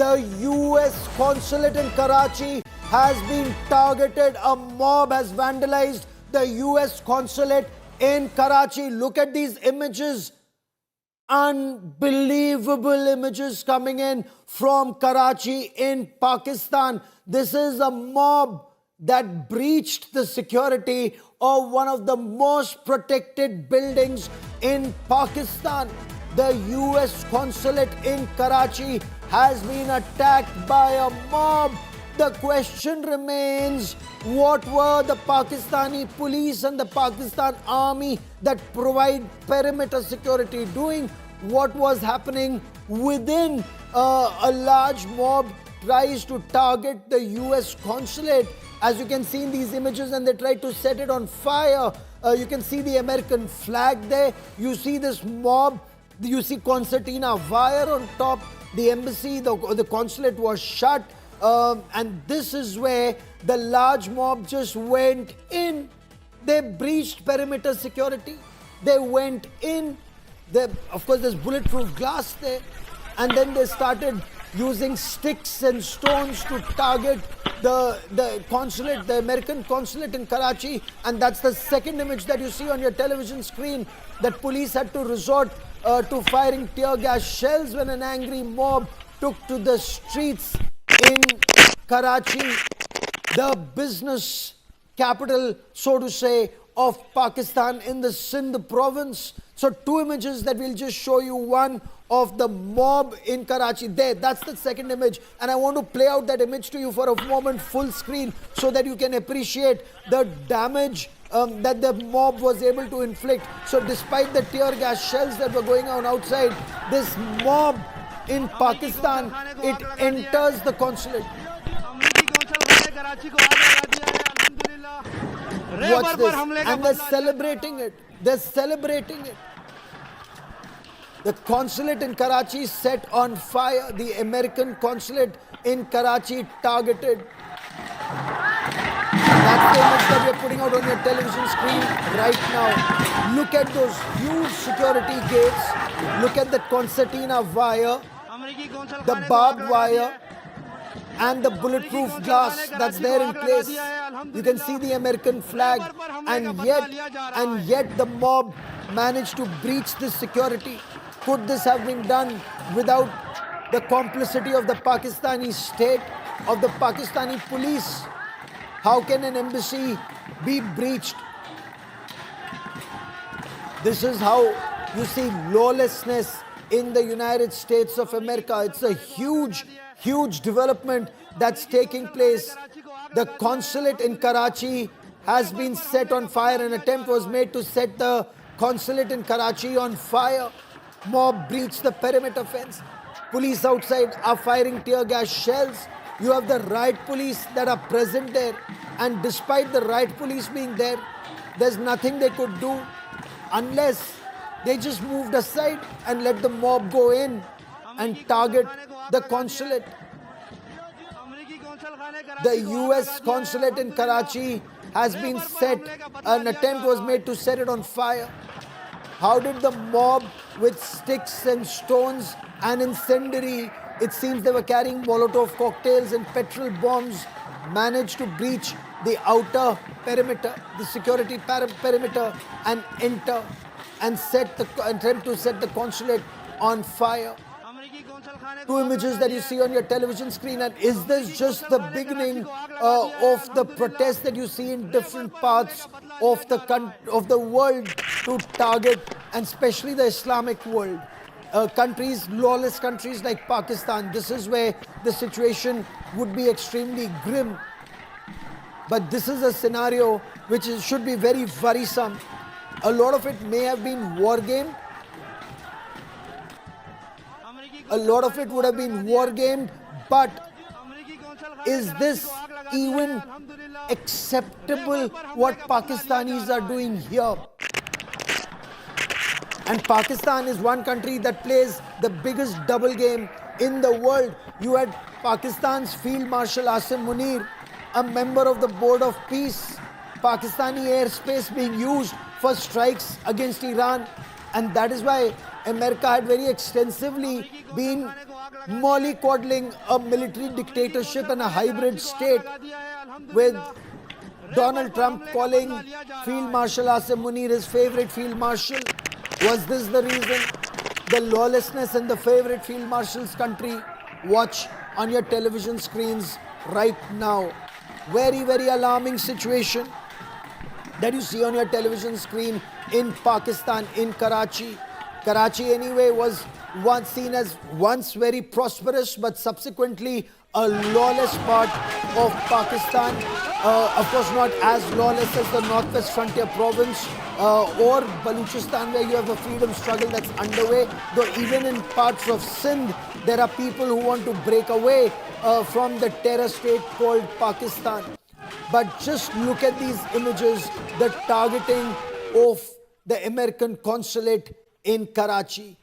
The US consulate in Karachi has been targeted. A mob has vandalized the US consulate in Karachi. Look at these images. Unbelievable images coming in from Karachi in Pakistan. This is a mob that breached the security of one of the most protected buildings in Pakistan. The US consulate in Karachi has been attacked by a mob. The question remains, what were the Pakistani police and the Pakistan army that provide perimeter security doing? What was happening within? A large mob tries to target the US consulate, as you can see in these images, and they try to set it on fire. You can see the American flag there. You see this mob. You see concertina wire on top. The embassy, the consulate was shut. And this is where the large mob just went in. They breached perimeter security. They went in. Of course, there's bulletproof glass there. And then they started using sticks and stones to target the consulate, the American consulate in Karachi. And that's the second image that you see on your television screen, that police had to resort to firing tear gas shells when an angry mob took to the streets in Karachi, the business capital, so to say, of Pakistan, in the Sindh province. So two images that we'll just show you. One of the mob in Karachi there, that's the second image, and I want to play out that image to you for a moment full screen so that you can appreciate the damage that the mob was able to inflict. So despite the tear gas shells that were going on outside, this mob in Pakistan, it enters the consulate. Watch this, and they're celebrating it. They're celebrating it. The consulate in Karachi set on fire. The American consulate in Karachi targeted. That's the image that we're putting out on your television screen right now. Look at those huge security gates. Look at the concertina wire, the barbed wire, and the bulletproof glass that's there in place. You can see the American flag, and yet the mob managed to breach this security. Could this have been done without the complicity of the Pakistani state, of the Pakistani police? How can an embassy be breached? This is how you see lawlessness in the United States of America. It's a huge, huge development that's taking place. The consulate in Karachi has been set on fire. An attempt was made to set the consulate in Karachi on fire. Mob breached the perimeter fence. Police outside are firing tear gas shells. You have the riot police that are present there. And despite the riot police being there, there's nothing they could do unless they just moved aside and let the mob go in and target the consulate. The US consulate in Karachi has been set. An attempt was made to set it on fire. How did the mob with sticks and stones and incendiary, it seems they were carrying Molotov cocktails and petrol bombs, manage to breach the outer perimeter, the security perimeter, and enter and attempt to set the consulate on fire? Two images that you see on your television screen. And is this just the beginning of the protest that you see in different parts of the world to target, and especially the Islamic world? Countries, lawless countries like Pakistan, this is where the situation would be extremely grim. But this is a scenario which should be very worrisome. A lot of it may have been war-gamed. A lot of it would have been war-gamed, but is this even acceptable what Pakistanis are doing here? And Pakistan is one country that plays the biggest double game in the world. You had Pakistan's Field Marshal Asim Munir, a member of the Board of Peace, Pakistani airspace being used for strikes against Iran. And that is why America had very extensively been mollycoddling a military dictatorship and a hybrid state, with Donald Trump calling Field Marshal Asim Munir his favorite field marshal. Was this the reason? The lawlessness in the favorite field marshal's country? Watch on your television screens right now. Very, very alarming situation that you see on your television screen in Pakistan, in Karachi. Karachi anyway was once seen as once very prosperous, but subsequently a lawless part of Pakistan. Of course not as lawless as the Northwest Frontier Province or Baluchistan, where you have a freedom struggle that's underway. Though even in parts of Sindh, there are people who want to break away from the terror state called Pakistan. But just look at these images, the targeting of the American consulate in Karachi.